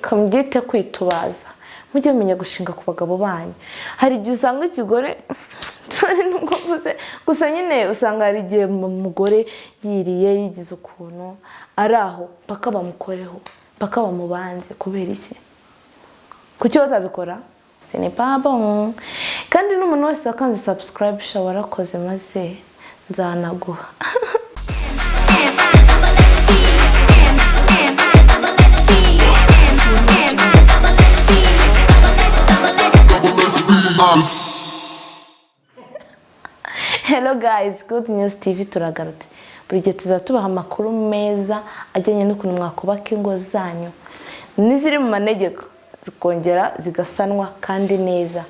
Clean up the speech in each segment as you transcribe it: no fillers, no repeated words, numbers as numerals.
kamugite kwitubaza mujye mumenya gushinga ku bagabo banyu. Hari igihe usanga ikigore gusa nyine usanga hari igihe umugore yiriye yigize ukuntu ari aho paka bamukoreho paka bamubanze kubera iki? Kuki batabikora? Ce n'est pas bon. Kandi n'umuntu wese wakanze subscribe warakoze maze nzanaguha. Hello guys, Good News TV turagarutse. Buri gihe tuzatubaha amakuru meza ajyanye n'ukuntu mwakubaka ingo zanyu n'iziri mu manegeko zikongera zigasanwa kandi neza.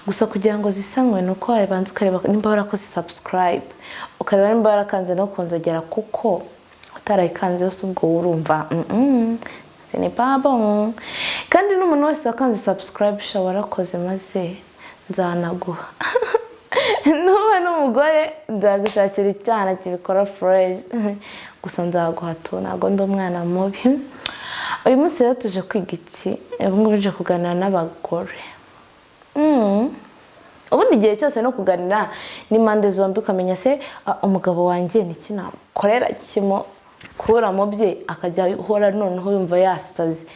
Gusa kugira ngo zisanwe nuko wabanza ukareba nimba warakoze subscribe, ukareba nimba warakanze no kunzogera kuko utarayikanze yose ubwo urumva ce n'est pas bon. Kandi n'umuntu wese wakanze subscribe warakoze maze nzanaguha. Nuba n'umugore nzagushakira icyana kibikora fresh. Gusa nzaguha tu ntago ndi umwana mubi. Uyu munsi rero tuje kwiga iki? Ubungu bije kuganira n'abagore. Ubundi igihe cyose no kuganira n'impande zombi ukamenya se umugabo wanjye niki nakorera kimo kura mu bye akajya uhora noneho yumva yasaze.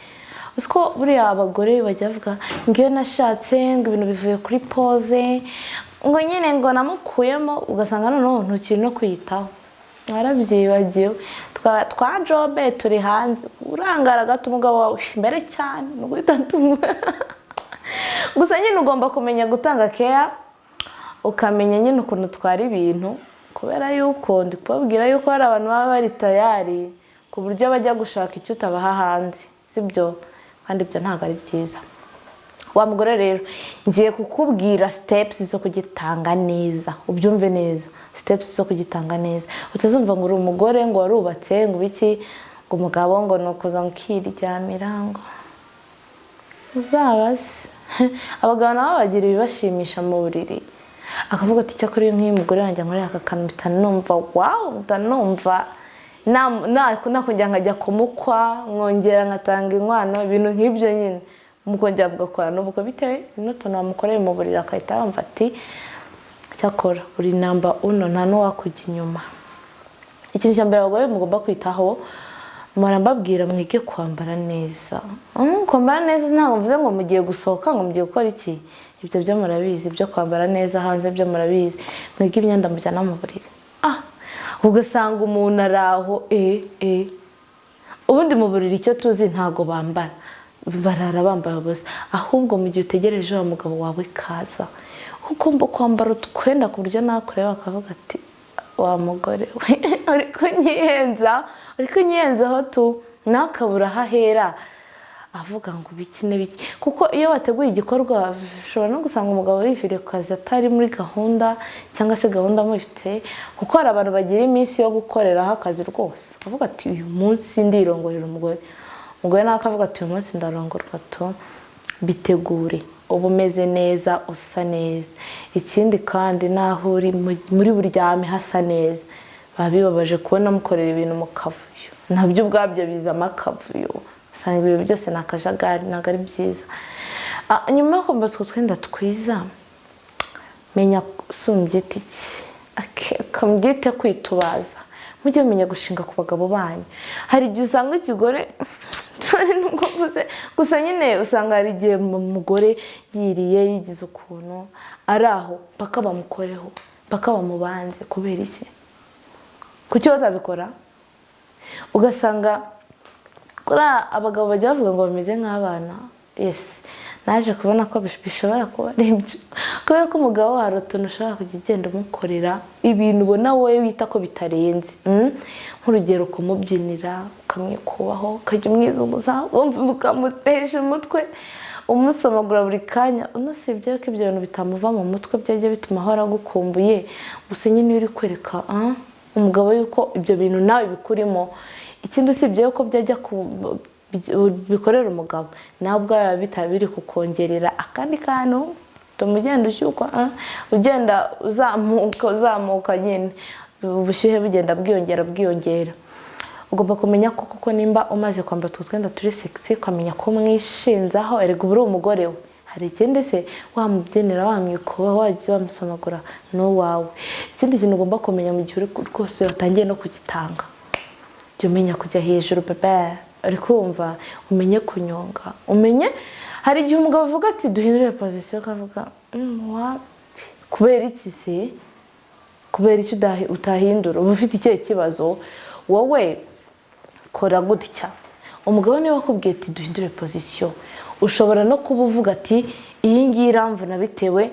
Usko buriya abagore bajya bavuga ngiyo nashatse ngo ibintu bivuye kuri pose ngo nyine ngo namukuyemo ugasanga noneho ntukiri no kwitaho. Warabyibagiwe twa jobe turi hanze urangara gato umugabo wawe mbere cyane nuguhita tumwe. Gusa nyine ugomba kumenya gutanga care ukamenya nyine ukuntu twari ibintu kubera yuko ndi kubabwira yuko hari abantu baba bari tayari ku buryo bajya gushaka icyo utabaha hanze sibyo, kandi ibyo ntabwo ari byiza. Wa mugore rero ngiye kukubwira steps zo kugitanga neza, ubyumve neza. Steps zo kugitanga neza utazumva ngo uri umugore ngo warubatse ngo biki ngo umugabo ngo nukoza nkiryamira ngo uzabaze. Abagabo nabo bagira ibibashimisha mu buriri akavuga ati cyakora nk'iyi mugore wanjye muri aka kantu bitanumva wow bitanumva nakongera nkajya kumukwa nkongera nkatanga inkwano ibintu nk'ibyo nyine mukongera bugakora n'ubwo bitewe n'utuntu wamukoreye mu buriri akahita yumva ati cyakora uri namba uno nta n'uwakujya inyuma. Ikintu cya mbere abagore mugomba kwitaho murambabwira mwige kwambara neza. Kwambara neza ntabwo mvuze ngo mugiye gusohoka ngo mugiye gukora iki, ibyo byo murabizi, byo kwambara neza hanze byo murabizi. Mwige imyenda mujyana mu buriri. Ugasanga umuntu araho ubundi mu buriri icyo tuzi ntago bambara, barara bambaye ubusa. Ahubwo mu gihe utegereje wa mugabo wawe kaza ugomba kwambara utwenda ku buryo nakureba akavuga ati wa mugore we ariko nyihenzaho tu nakabura hahera avuga ngo biki n'ibiki. Kuko iyo wateguye igikorwa ushobora no gusanga umugabo yifiriye ku kazi atari muri gahunda cyangwa se gahunda mufite, kuko hari abantu bagira iminsi yo gukoreraho akazi rwose avuga ati uyu munsi ndirongorera umugore nawe akavuga ati uyu munsi ndarongorwa tu. Bitegure uba umeze neza usa neza. Ikindi kandi naho uri muri buryame hasa neza babibabaje kubona mukorera ibintu mu kavuyo, nabyo ubwabyo bizamo akavuyo usanga ibintu byose nakajagari ntabwo ari byiza. Nyuma yo kwambara utwo twenda twiza menya sumbye kamugite kwitubaza mujye mumenya gushinga ku bagabo banyu. Hari igihe usanga ikigore gusa nyine usanga hari igihe umugore yiriye yigize ukuntu ari aho paka bamukoreho paka bamubanze kubera iki? Kuki batabikora? Ugasanga kuri abagabo bajya bavuga ngo bameze nk'abana. Yes, naje kubona ko bishobora kuba ari ibyo kubera ko umugabo hari utuntu ushobora kujya ugenda umukorera ibintu ubona wowe wita ko bitarenze. Nk'urugero kumubyinira ukamwikubaho ukajya umwizumuza ukamutesha umutwe umusomagura buri kanya. Unasibye ko ibyo bintu bitamuva mu mutwe byajya bituma ahora agukumbuye. Gusa nyine uri kwereka umugabo yuko ibyo bintu nawe bikurimo. Ikindi usibye yuko byajya bikorera umugabo nawe ubwawe bitabiri kukongerera akandi kantu tumugenda ushyukwa ugenda uzamuka nyine ubushyuhe bugenda bwiyongera. ugomba kumenya ko kuko nimba umaze kwambara utwenda turi sexy ukamenya ko mwishinzaho erega uburi umugore we hari ikindi se wamubyinira wamwikuba wagiye wamusomagura no wawe ikindi kintu ugomba kumenya mu gihe rwose watangiye no kugitanga jya umenya kujya hejuru bebe uri kumva umenye kunyonga umenye hari igihe umugabo avuga ati duhindure position akavuga kubera iki se kubera iki utahindura uba ufite ikihe kibazo wowe kora gutya umugabo niwe wakubwiye ati duhindure position ushobora no kuba uvuga ati iyi ngiyi iramvuna bitewe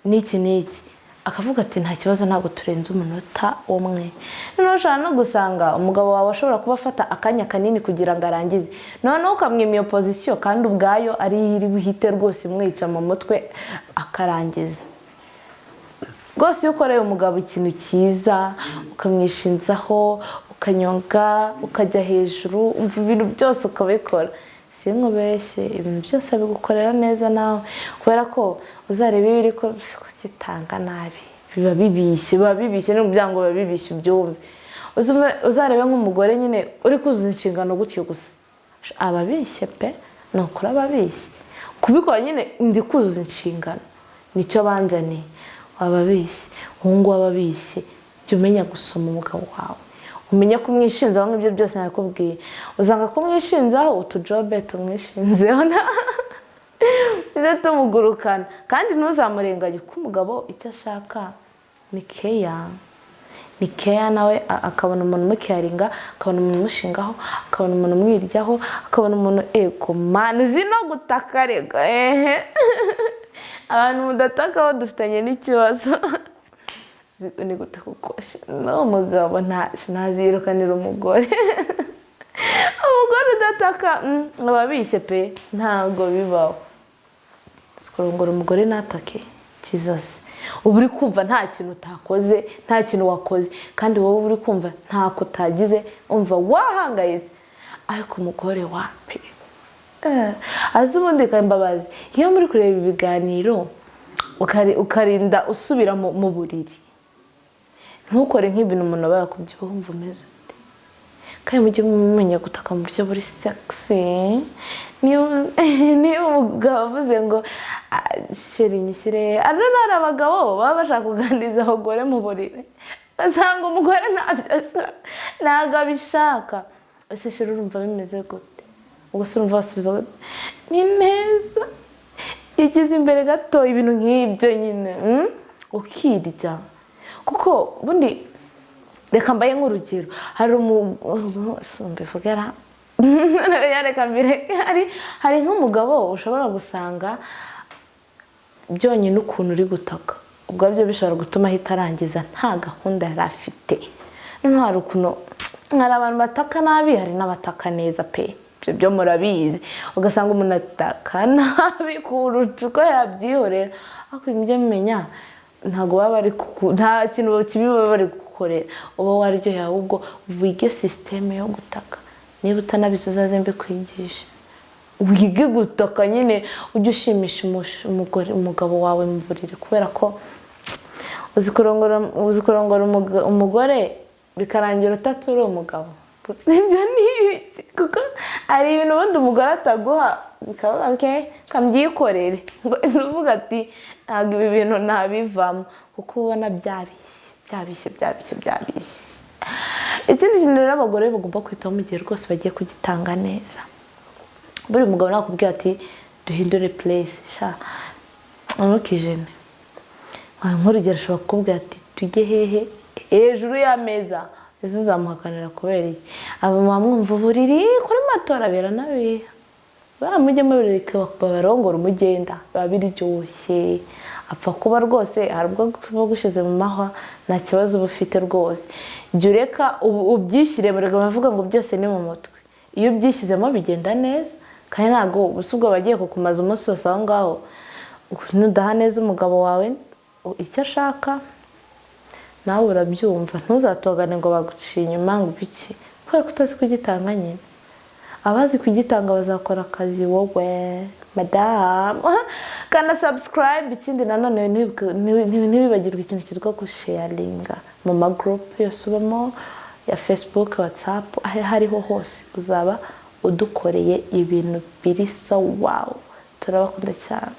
n'iki n'iki akavuga ati nta kibazo ntabwo turenze umunota umwe noneho ushobora no gusanga umugabo wawe ashobora kuba afata akanya kanini kugira ngo arangize noneho ukamwima iyo position kandi ubwayo ari iri buhite rwose imwica mu mutwe akarangiza rwose iyo ukoreye umugabo ikintu cyiza ukamwishinzaho ukanyonga ukajya hejuru umva ibintu byose ukabikora sinkubeshye ibintu byose bigukorera neza nawe kubera ko uzareba ibiri ko gitanga nabi biba bibishye n'umuryango biba bibishye ubyumve uzarebe nk'umugore nyine uri kuzuza inshingano gutyo gusa ababishye pe nukuri ababishye kubikora nyine ndi kuzuza inshingano nicyo banzaniye wababishye uhungu wababishye jya umenya gusoma umugabo wawe umenya kumwishinzaho nk'ibyo byose nakubwiye uzanga kumwishinzaho utujobe tumwishinzeho bize tumugurukana kandi ntuzamurenganye kuko umugabo icyo ashaka ni keya nawe akabona umuntu umukeyaringa akabona umuntu umushingaho akabona umuntu umwiryaho akabona umuntu ego mani zino gutaka rega abantu mudatakaho dufitanye n'ikibazo ni gute kukosha no mugabo ntazirukanira umugore umugore udataka ababishye pe ntago bibaho sikurongora umugore natake Jesus ubu uri kumva nta kintu utakoze nta kintu wakoze kandi wowe uri kumva ntako utagize umva wahangayitse ariko umugore wape azi ubundi kambabazi iyo muri kureba ibiganiro ukarinda usubira mu buriri ntukore nk'ibintu umuntu aba yakubye wumva umeze ute kandi mujye mumenya gutaka mu buryo buri sexy niyo umugabo avuze ngo sheri nyishyire hari abagabo baba bashaka kuganiriza abagore mu buriri basanga umugore ntabwo abishaka ese sheri urumva bimeze gute ubwo se urumva basubiza gute ni neza igeze imbere gato ibintu nk'ibyo nyine ukirya kuko bundi reka mbaye nk'urugero hari umugabo hari nk'umugabo ushobora gusanga byonyine ukuntu uri gutaka ubwo byo bishobora gutuma ahita arangiza nta gahunda yari afite noneho hari ukuntu hari abantu bataka nabi hari n'abataka neza pe ibyo byo murabizi ugasanga umuntu ataka nabi kurusha uko yabyihorera ariko ibyo mumenya ntago baba bari nta kintu kibi baba bari gukorera uba waryoheye ahubwo wige systeme yo gutaka niba utanabizi uzaze mbikwigisha wige gutaka nyine ujye ushimisha umugabo wawe mu buriri kubera ko uzi kurongora umugore bikarangira utatura umugabo ibyo ni iki kuko hari ibintu ubundi umugore ataguha bikavuga okay kamyikorere ngo uvuga ati ntabwo ibi bintu ntabivamo kuko ubona byabishye ikindi kintu rero abagore bagomba kwitaho mu gihe rwose bagiye kugitanga neza buri mugabo nakubwira ati duhindure place sha ntukijene nk'urugero ashobora kukubwira ati tujye hehe hejuru y'ameza ese uzamuhakanira kubera iki aba mwumva uburiri kuri matora biranabiha mujye mubireka babarongora umugenda biba biryoshye apfa kuba rwose hari ubwo kuba gushize mu mahwa nta kibazo uba ufite rwose jya ureka ubyishyire baravuga ngo byose ni mu mutwe iyo ubyishyizemo bigenda neza kandi ntabwo ubwo bagiye kukumaza umunsi wose aho ngaho nudaha neza umugabo wawe icyo ashaka nawe urabyumva ntuzatogane ngo baguciye inyuma ngo biki kubera ko utazi kugitanga nyine abazi kugitanga bazakora akazi wowe madamu kana subscribe ikindi nanone ntibibagirwe ikintu cyitwa gusharinga mu magroup yose ubamo ya Facebook, WhatsApp, aho hariho hose uzaba udukoreye ibintu biri so wow. Turabakunda cyane.